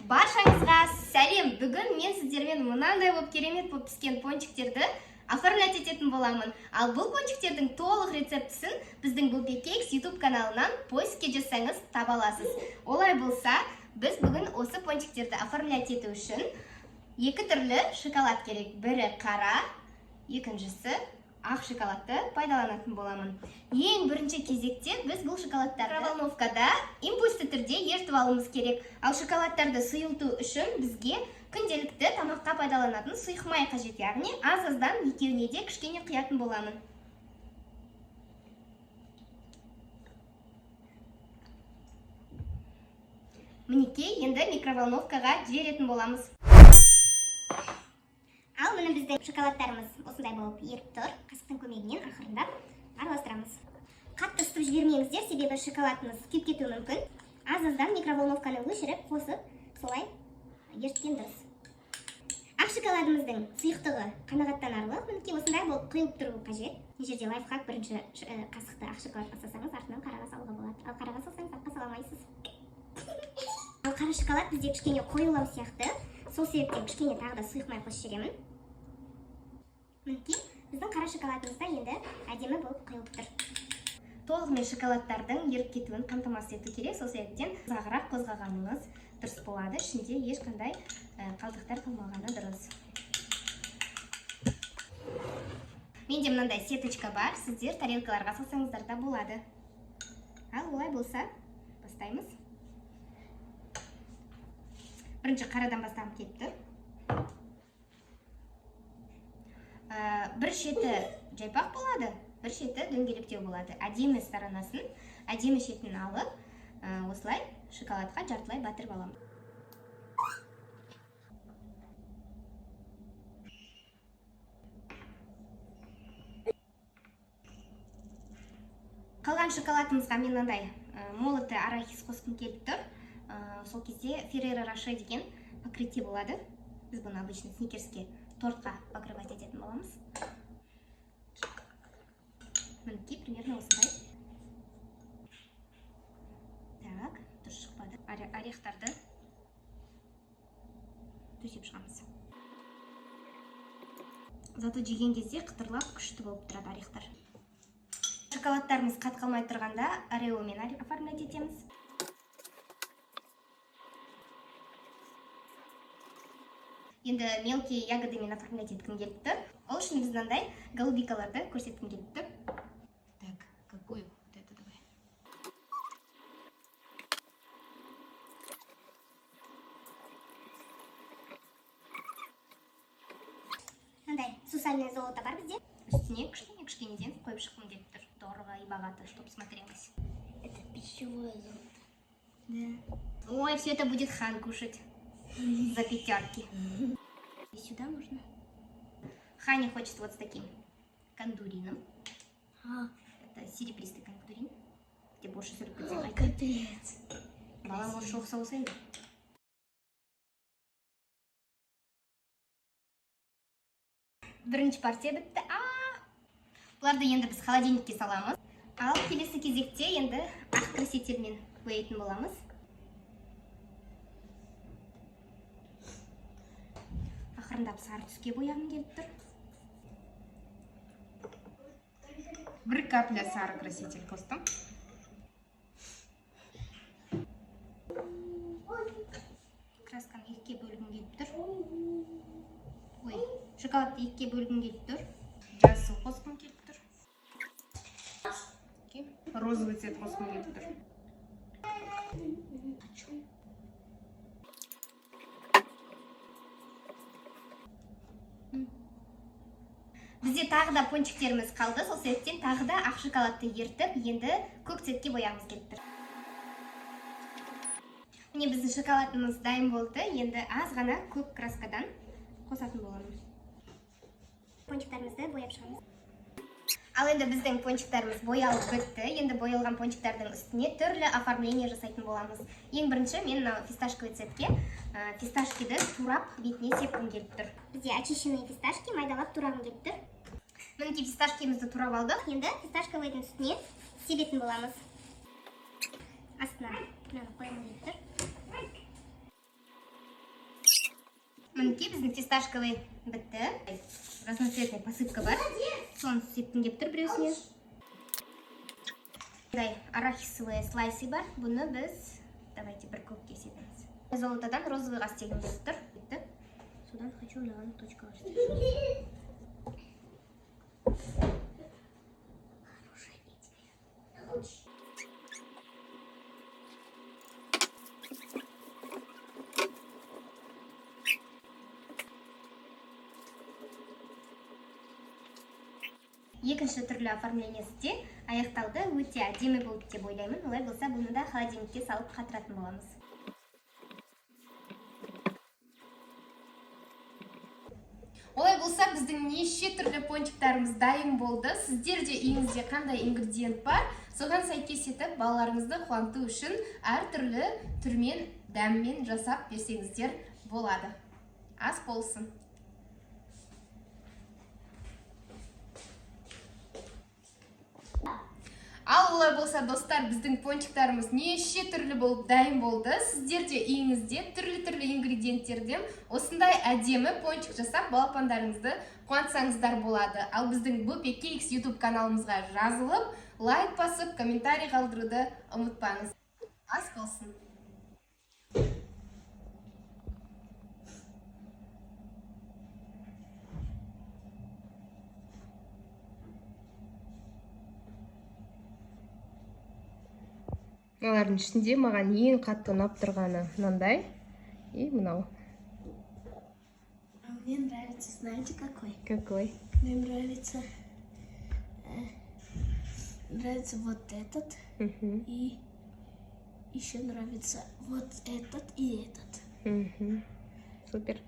Баршаңызға сәлем. Бүгін мен сіздермен мынандай болып керемет болып піскен пончиктерді оформлять ететін боламын. Ал бұл пончиктердің толық рецептісін біздің Бупекекс YouTube каналынан поиске жасаңыз таба аласыз. Олай болса, біз бүгін осы пончиктерді оформлять ету үшін екі түрлі шоколад керек. Бірі қара, екіншісі ақ шоколадты пайдаланатын боламын. Ең бірінші кезекте біз бұл шоколадтарды микроволновкада импульсті түрде ертіп алуымыз керек. Ал шоколадтарды сұйылту үшін бізге күнделікті тамаққа пайдаланатын сұйық май қажет, яғни аз-аздан екеуіне де кішкене құятын боламын. Мінекей, енді микроволновкаға жіберетін боламыз. Ал міне біздің шоколадтарымыз осындай болып еріп тұр. Қасықтың көмегінен ақырындап араластырамыз. Қатты ысытып жібермеңіздер, себебі шоколадымыз күйіп кетуі мүмкін. Аз-аздан микроволновканы өшіріп, қосып, солай ерткен дұрыс. Ақ шоколадымыздың сұйықтығы қанағаттанарлық. Мінекей осындай болып құйылып тұру қажет. Мына жерде лайфхак: бірінші қасықты ақ шоколадқа салсаңыз, артынан қараға салуға болады. Ал қараға салсаңыз, артқа сала алмайсыз. Ал қара шоколад бізде кішкене қоюлау сияқты. Сол себептен кішкене тағы да сұйық май қосып жіберемін. Мінекей, біздің қара шоколадымызда енді әдемі болып құйылып тұр. Толығымен шоколадтардың еріп кетуін қамтамасыз ету керек. Сол себептен ұзағырақ қозғағаныңыз дұрыс болады. Ішінде ешқандай қалдықтар қалмағаны дұрыс. Менде мынандай сеточка бар. Сіздер тарелкаларға салсаңыздар да болады. Ал олай болса, бастаймыз. Бірінші қарадан бастағым келіп тұр. Бір шеті жайпақ болады, бір шеті дөңгелектеу болады. Әдемі сторонасын, әдемі шетін алып, осылай шоколадқа жартылай батырып аламын. Қалған шоколадымызға мен мынандай молотый арахис қосқым келіп тұр. Сол кезде Ferrero Rocher деген покрытие болады. Біз бұны обычно сникерске тортқа покрывать ететін боламыз. Мінекей, примерно осындай. Так, дұрыс шықпады. Орехтарды төсеп шығамыз. Зато жеген кезде қытырлап күшті болып тұрады орехтар. Шоколадтарымыз қатқалмай тұрғанда ореомен оформлять етеміз. Енді мелкие ягодымен оформлять еткім келіп тұр. Ол үшін біз мынандай голубикаларды көрсеткім келіп тұр. Так, какую? Вот это давай. Мынандай сусальное золото бар бізде. Үстіне кішкенеден қойып шыққым келіп тұр. Дорого и богато, чтобы смотрелось. Это пищевое золото. Да. Ой, все это будет Хан кушать. За пятерки. И сюда можно. Ханя хочет вот с таким кондурином. Это серебристый кондурин, где больше 45. Капец. Бала может шоқ соусайды. Бірінші партия бітті. Бұларды енді біз холодильникке саламыз. Ал келесі кезекте енді ақ красительмен боятын боламыз. Ақырындап сары түске бояғым келіп тұр. Бір капля сары краситель қостым. Красканы екіге бөлгім келіп тұр. Ой, шоколадты екіге бөлгім келіп тұр. Жасыл қосқым келіп тұр. Розовый цвет қосқым келіп тұр. Бізде тағы да пончиктеріміз қалды, сол себептен тағы да ақ шоколадты ертіп, енді көк цветке бояғымыз келіп тұр. Міне біздің шоколадымыз дайын болды, енді аз ғана көк краскадан қосатын боламын. Пончиктарымызды бояп шығамыз. Ал енді біздің пончиктарымыз боялып бітті. Енді боялған пончиктардың үстіне түрлі оформление жасайтын боламыз. Ең бірінші мен фисташковый цветке фисташкиді турап бетіне сепкім келіп тұр. Бізде очищенные фисташки майдалап турағым келіп тұр. Мінекей фисташкимізді турап алдық. Енді фисташковыйдың үстіне себетін боламыз. Астына мынаны қойғым келіп тұр. мінекей біздің фисташковый бітті. Разноцветный посыпка бар. Соны септін кеп тұр біреусіне. Арахисовые слайсы бар. Бұны біз давайте бір көпке сетіміз. Золотадан розовыйға стегім кеп тұр. Содан хочу мынаған точкаға істеп. Екінші түрлі оформлениесі де аяқталды, өте әдемі болды деп ойлаймын. Олай болса, бұны да холодильникке салып қатыратын боламыз. Олай болса, біздің неше түрлі пончиктарымыз дайын болды. Сіздер де үйіңізде қандай ингредиент бар, соған сәйкес етіп балаларыңызды қуанту үшін әр түрлі түрмен, дәммен жасап берсеңіздер болады. Ас болсын. Ал олай болса, достар, біздің пончиктарымыз неше түрлі болып дайын болды. Сіздер де үйіңізде түрлі ингредиенттерден осындай әдемі пончик жасап балапандарыңызды қуантсаңыздар болады. Ал біздің Бупе Кейкс YouTube каналымызға жазылып, лайк басып, комментарий қалдыруды ұмытпаңыз. Ас болсын. Олардың ішінде маған ең қатты ұнап тұрғаны мынандай и мынау. Мне нравится, знаете, какой? Какой? Мне нравится вот этот. И еще нравится вот этот и этот. Супер.